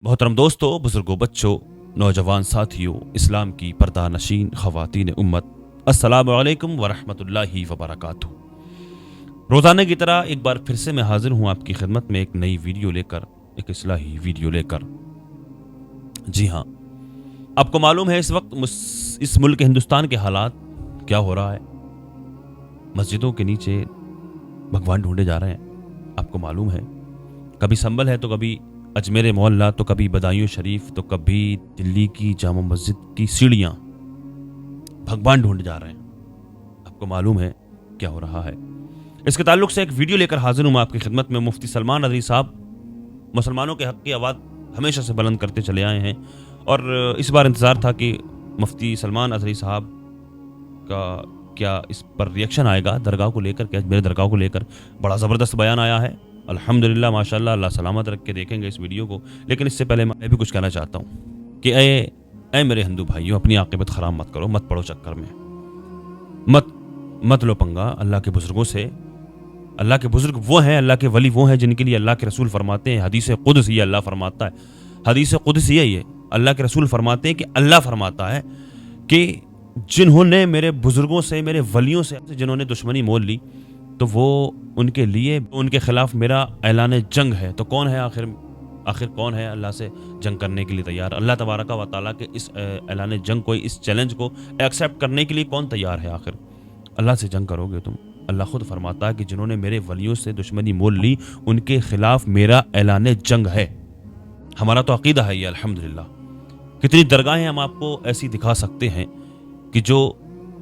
मोहतरम दोस्तों, बुजुर्गों, बच्चों, नौजवान साथियों, इस्लाम की पर्दा नशीन ख़वातीन उम्मत, अस्सलामु अलैकुम वरहमतुल्लाहि वबरकातुहू। रोज़ाना की तरह एक बार फिर से मैं हाजिर हूँ आपकी खिदमत में एक नई वीडियो लेकर, एक इस्लाही वीडियो लेकर। जी हाँ, आपको मालूम है इस वक्त इस मुल्क हिंदुस्तान के हालात क्या हो रहा है। मस्जिदों के नीचे भगवान ढूंढे जा रहे हैं। आपको मालूम है, कभी संभल है तो कभी अजमेर मोहल्ला, तो कभी बदायूं शरीफ, तो कभी दिल्ली की जामा मस्जिद की सीढ़ियां भगवान ढूंढ जा रहे हैं। आपको मालूम है क्या हो रहा है। इसके ताल्लुक से एक वीडियो लेकर हाजिर हूं आपकी खिदमत में। मुफ्ती सलमान नदवी साहब मुसलमानों के हक की आवाज़ हमेशा से बुलंद करते चले आए हैं और इस बार इंतज़ार था कि मुफ्ती सलमान नदवी साहब का क्या इस पर रिएक्शन आएगा दरगाह को लेकर। क्या मेरे दरगाह को लेकर बड़ा ज़बरदस्त बयान आया है। अल्हम्दुलिल्लाह, माशाल्लाह, अल्लाह सलामत रख के देखेंगे इस वीडियो को। लेकिन इससे पहले मैं भी कुछ कहना चाहता हूँ कि ऐ मेरे हिंदू भाइयों, अपनी आक़िबत ख़राब मत करो, मत पड़ो चक्कर में, मत लो पंगा अल्लाह के बुज़ुर्गों से। अल्लाह के बुज़ुर्ग वो हैं, अल्लाह के वली वो हैं जिनके लिए अल्लाह के रसूल फरमाते हैं, हदीस क़ुदसी अल्लाह फरमाता है, हदीस क़ुदसी है ये, अल्लाह के रसूल फरमाते हैं कि अल्लाह फरमाता है कि जिन्होंने मेरे बुज़ुर्गों से, मेरे वलियों से जिन्होंने दुश्मनी मोल ली, तो वो उनके लिए, उनके खिलाफ मेरा ऐलान जंग है। तो कौन है आखिर कौन है अल्लाह से जंग करने के लिए तैयार? अल्लाह तबारक व तआला के इस ऐलान जंग को, इस चैलेंज को एक्सेप्ट करने के लिए कौन तैयार है? आखिर अल्लाह से जंग करोगे तुम। अल्लाह खुद फरमाता है कि जिन्होंने मेरे वलियों से दुश्मनी मोल ली, उनके खिलाफ मेरा ऐलान जंग है। हमारा तो अकीदा है ये, अल्हम्दुलिल्लाह। कितनी दरगाहें हम आपको ऐसी दिखा सकते हैं कि जो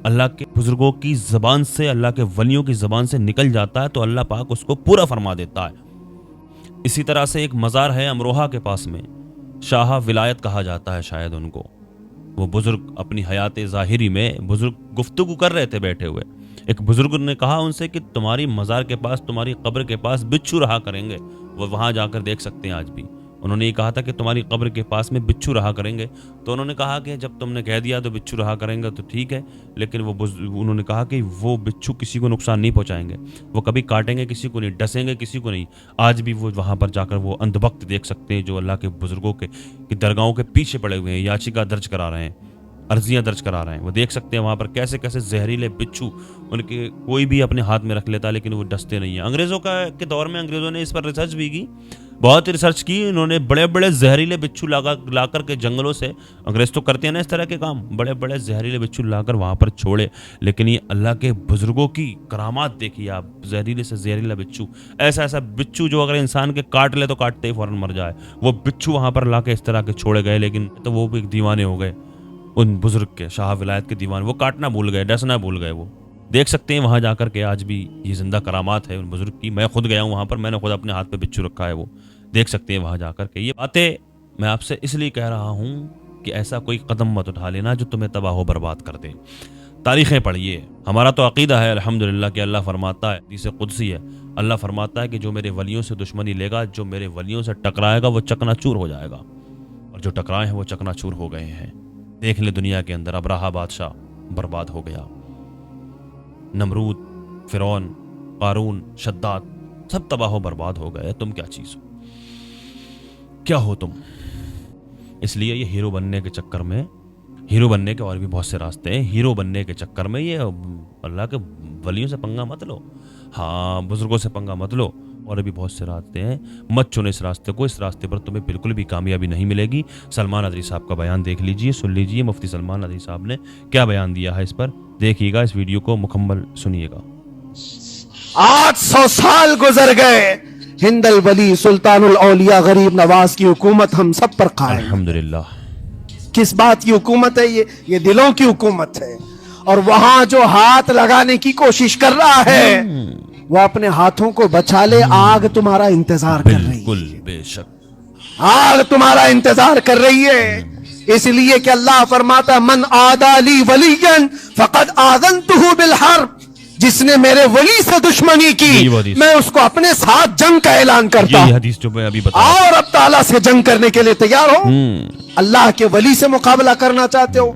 अल्लाह के बुजुर्गों की ज़बान से, अल्लाह के वलियों की ज़बान से निकल जाता है तो अल्लाह पाक उसको पूरा फरमा देता है। इसी तरह से एक मज़ार है अमरोहा के पास में, शाह विलायत कहा जाता है शायद उनको। वो बुजुर्ग अपनी हयात ज़ाहिरी में बुजुर्ग गुफ्तगू कर रहे थे बैठे हुए। एक बुजुर्ग ने कहा उनसे कि तुम्हारी मज़ार के पास, तुम्हारी कब्र के पास बिच्छू रहा करेंगे, वो वहाँ जाकर देख सकते हैं आज भी। उन्होंने ये कहा था कि तुम्हारी कब्र के पास में बिच्छू रहा करेंगे। तो उन्होंने कहा कि जब तुमने कह दिया तो बिच्छू रहा करेंगे तो ठीक है, लेकिन उन्होंने कहा कि वो बिच्छू किसी को नुकसान नहीं पहुंचाएंगे, वो कभी काटेंगे किसी को नहीं, डसेंगे किसी को नहीं। आज भी वो वहाँ पर जाकर वो अंधभक्त देख सकते हैं जो अल्लाह के बुजुर्गों के दरगाहों के पीछे पड़े हुए हैं, याचिका दर्ज करा रहे हैं, अर्जियाँ दर्ज करा रहे हैं। वो देख सकते हैं वहाँ पर कैसे कैसे जहरीले बिच्छू उनके कोई भी अपने हाथ में रख लेता, लेकिन वो डसते नहीं हैं। अंग्रेज़ों के दौर में अंग्रेज़ों ने इस पर रिसर्च भी की, बहुत रिसर्च की। उन्होंने बड़े बड़े जहरीले बिच्छू ला कर के जंगलों से, अंग्रेज़ तो करते हैं ना इस तरह के काम, बड़े बड़े जहरीले बिच्छू लाकर वहाँ पर छोड़े। लेकिन ये अल्लाह के बुजुर्गों की करामात देखिए आप। जहरीले से जहरीला बिच्छू, ऐसा बिच्छू जो अगर इंसान के काट ले तो काटते ही फ़ौरन मर जाए, वो बिच्छू वहाँ पर ला के इस तरह के छोड़े गए। लेकिन तो वो भी दीवाने हो गए उन बुजुर्ग के, शाह विलायत के दीवान। वो काटना भूल गए, डसना भूल गए। वो देख सकते हैं वहाँ जाकर के, आज भी ये जिंदा करामात है उन बुजुर्ग की। मैं खुद गया हूँ वहाँ पर, मैंने खुद अपने हाथ पे बिच्छू रखा है, वो देख सकते हैं वहाँ जाकर के। ये बातें मैं आपसे इसलिए कह रहा हूँ कि ऐसा कोई कदम मत उठा लेना जो तुम्हें तबाह बर्बाद कर दे। तारीखें पढ़िए। हमारा तो अकीदा है अल्हम्दुलिल्लाह कि अल्लाह फरमाता है, हदीस क़ुदसी है, अल्लाह फरमाता है कि जो मेरे वलियों से दुश्मनी लेगा, जो मेरे वलियों से टकराएगा, वो चकनाचूर हो जाएगा। और जो टकराए हैं वो चकनाचूर हो गए हैं। देख ले दुनिया के अंदर, अब्राहा बादशाह बर्बाद हो गया, नमरूद, फिरौन, कारून, शद्दाद, सब तबाह बर्बाद हो गए। तुम क्या चीज़ हो, क्या हो तुम? इसलिए ये हीरो बनने के चक्कर में, हीरो बनने के और भी बहुत से रास्ते हैं, हीरो बनने के चक्कर में ये अल्लाह के वलियों से पंगा मत लो, हाँ बुजुर्गों से पंगा मत लो। और भी बहुत से रास्ते हैं, मत चुनो इस रास्ते को। इस रास्ते पर तुम्हें बिल्कुल भी कामयाबी नहीं मिलेगी। सलमान नदवी साहब का बयान देख लीजिए, सुन लीजिए। मुफ्ती सलमान नदवी साहब ने क्या बयान दिया है इस पर, देखिएगा, इस वीडियो को मुकम्मल सुनिएगा। 800 साल गुजर गए, हिंदल वली सुल्तानुल औलिया गरीब नवाज की हुकूमत हम सब पर कायम। अल्हम्दुलिल्लाह। किस बात की हुकूमत है ये दिलों की हुकूमत है। और वहां जो हाथ लगाने की कोशिश कर रहा है वो अपने हाथों को बचा ले। आग तुम्हारा इंतजार कर रही है, बिल्कुल बेशक आग तुम्हारा इंतजार कर रही है। इसलिए कि अल्लाह फरमाता है, मन आदाली वलियन फकद आज़नतुहु बिल हर्ब, जिसने मेरे वली से दुश्मनी की मैं उसको अपने साथ जंग का ऐलान करता हूं। हदीस जो मैं अभी बताया। और अब ताला से जंग करने के लिए तैयार हो? अल्लाह के वली से मुकाबला करना चाहते हो?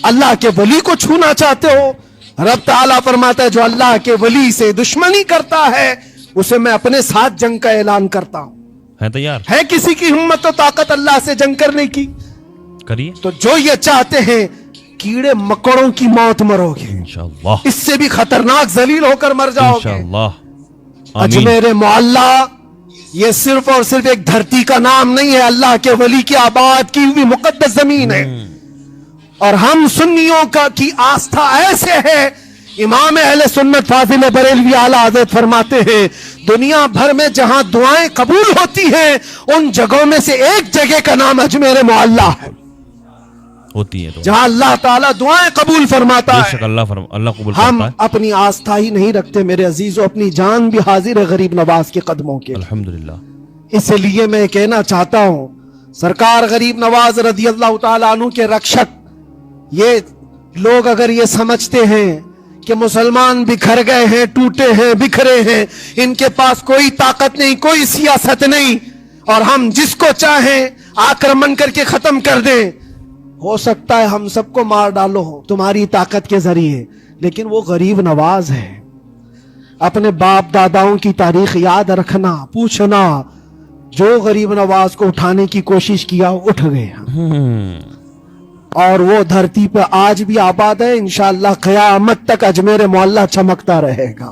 अल्लाह के वली को छूना चाहते हो? रब ताला फरमाता है, जो अल्लाह के वली से दुश्मनी करता है उसे मैं अपने साथ जंग का ऐलान करता हूं। ہیں تیار؟ ہے کسی کی ہمت و طاقت اللہ سے جنگ کرنے کی؟ کریے تو جو یہ چاہتے ہیں کیڑے مکڑوں کی موت مرو گے، انشاءاللہ، اس سے بھی خطرناک ذلیل ہو کر مر جاؤ گے۔ انشاءاللہ، آمین۔ اجمیر معلا یہ صرف اور صرف ایک دھرتی کا نام نہیں ہے، اللہ کے ولی کی آباد کی ہوئی مقدس زمین ہے۔ اور ہم سنیوں کی آستھا ایسے ہے، امام اہل سنت فاضل بریلوی اعلیٰ حضرت فرماتے ہیں دنیا بھر میں جہاں دعائیں قبول ہوتی ہیں ان جگہوں میں سے ایک جگہ کا نام اجمیر معلا ہے، ہوتی ہیں تو جہاں اللہ تعالیٰ دعائیں قبول فرماتا بے ہے۔ شک اللہ قبول ہم کرتا ہے۔ اپنی آستھا ہی نہیں رکھتے میرے عزیزوں، اپنی جان بھی حاضر ہے غریب نواز کے قدموں کے، الحمدللہ، اس لیے میں کہنا چاہتا ہوں سرکار غریب نواز رضی اللہ تعالیٰ عنہ کے رکشک، یہ لوگ اگر یہ سمجھتے ہیں کہ مسلمان بکھر گئے ہیں، ٹوٹے ہیں، بکھرے ہیں، ان کے پاس کوئی طاقت نہیں، کوئی سیاست نہیں، اور ہم جس کو چاہیں آکرمن کر کے ختم کر دیں، ہو سکتا ہے ہم سب کو مار ڈالو تمہاری طاقت کے ذریعے، لیکن وہ غریب نواز ہے۔ اپنے باپ داداؤں کی تاریخ یاد رکھنا، پوچھنا، جو غریب نواز کو اٹھانے کی کوشش کیا اٹھ گئے، اور وہ دھرتی پہ آج بھی آباد ہے، انشاءاللہ قیامت تک اجمیر معلا چمکتا رہے گا۔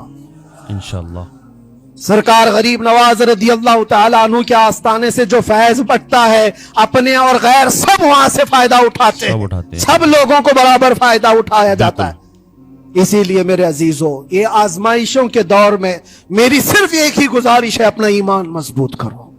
انشاءاللہ، سرکار غریب نواز رضی اللہ تعالیٰ عنہ کے آستانے سے جو فیض بٹتا ہے، اپنے اور غیر سب وہاں سے فائدہ اٹھاتے سب ہیں، اٹھاتے ہیں۔ سب لوگوں کو برابر فائدہ اٹھایا جاتا ہے۔ اسی لیے میرے عزیزوں، یہ آزمائشوں کے دور میں میری صرف ایک ہی گزارش ہے، اپنا ایمان مضبوط کرو،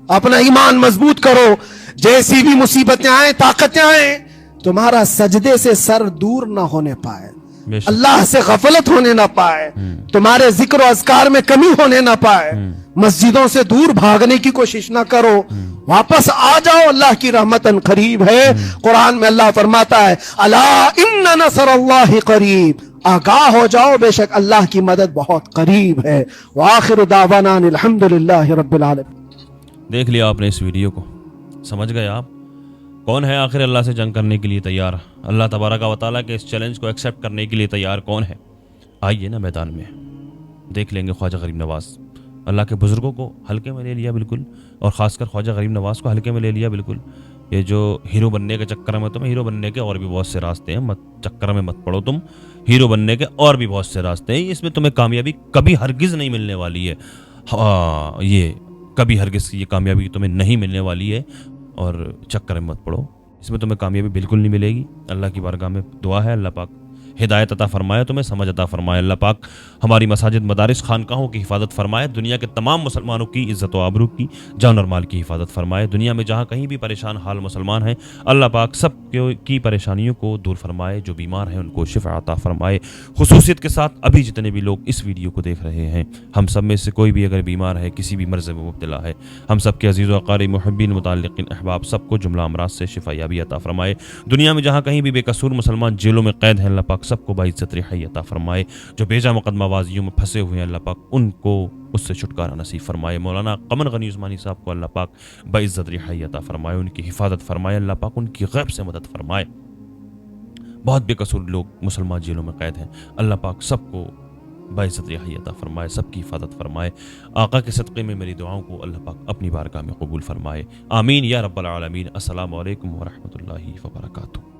اپنا ایمان مضبوط کرو، جیسی بھی مصیبتیں آئیں، طاقتیں آئیں، تمہارا سجدے سے سر دور نہ ہونے پائے، بے شک، اللہ سے غفلت ہونے نہ پائے، تمہارے ذکر و اذکار میں کمی ہونے نہ پائے، مسجدوں سے دور بھاگنے کی کوشش نہ کرو، واپس آ جاؤ، اللہ کی رحمت ان قریب ہے۔ قرآن میں اللہ فرماتا ہے الا ان نصر اللہ قریب، آگاہ ہو جاؤ، بے شک اللہ کی مدد بہت قریب ہے۔ وآخر دعوانا الحمدللہ رب العالمین۔ دیکھ لیا آپ نے اس ویڈیو کو، سمجھ گئے آپ کون ہے آخر اللہ سے جنگ کرنے کے لیے تیار؟ اللہ تبارک و تعالیٰ کے اس چیلنج کو ایکسیپٹ کرنے کے لیے تیار کون ہے؟ آئیے نا میدان میں دیکھ لیں گے خواجہ غریب نواز۔ اللہ کے بزرگوں کو ہلکے میں لے لیا بالکل، اور خاص کر خواجہ غریب نواز کو ہلکے میں لے لیا بالکل۔ یہ جو ہیرو بننے کے چکر میں، تمہیں ہیرو بننے کے اور بھی بہت سے راستے ہیں، چکر میں مت پڑو تم، ہیرو بننے کے اور بھی بہت سے راستے ہیں، اس میں تمہیں کامیابی کبھی ہرگز نہیں ملنے والی ہے۔ ہاں، یہ کبھی ہرگز یہ کامیابی تمہیں نہیں ملنے والی ہے، اور چکر میں مت پڑو، اس میں تمہیں کامیابی بالکل نہیں ملے گی۔ اللہ کی بارگاہ میں دعا ہے اللہ پاک ہدایت عطا فرمائے، تمہیں سمجھ عطا فرمائے، اللہ پاک ہماری مساجد، مدارس، خانقاہوں کی حفاظت فرمائے، دنیا کے تمام مسلمانوں کی عزت و آبرو کی، جان اور مال کی حفاظت فرمائے، دنیا میں جہاں کہیں بھی پریشان حال مسلمان ہیں اللہ پاک سب کی پریشانیوں کو دور فرمائے، جو بیمار ہیں ان کو شفا عطا فرمائے۔ خصوصیت کے ساتھ ابھی جتنے بھی لوگ اس ویڈیو کو دیکھ رہے ہیں، ہم سب میں سے کوئی بھی اگر بیمار ہے، کسی بھی مرض میں مبتلا ہے، ہم سب کے عزیز و اقارب، محبین، متعلقین، احباب سب کو جملہ امراض سے شفا یابی عطا فرمائے۔ دنیا میں جہاں کہیں بھی بے قصور مسلمان جیلوں میں قید ہیں اللہ پاک سب کو باعزت رہائی عطا فرمائے، جو بیجا مقدمہ بازیوں میں پھنسے ہوئے ہیں اللہ پاک ان کو اس سے چھٹکارا نصیب فرمائے۔ مولانا قمر غنی عثمانی صاحب کو اللہ پاک باعزت رہائی عطا فرمائے، ان کی حفاظت فرمائے، اللہ پاک ان کی غیب سے مدد فرمائے۔ بہت بے قصور لوگ مسلمان جیلوں میں قید ہیں، اللہ پاک سب کو باعزت رہائی عطا فرمائے، سب کی حفاظت فرمائے۔ آقا کے صدقے میں میری دعاؤں کو اللہ پاک اپنی بارگاہ میں قبول فرمائے، آمین یا رب العالمین۔ السلام علیکم ورحمۃ اللہ وبرکاتہ۔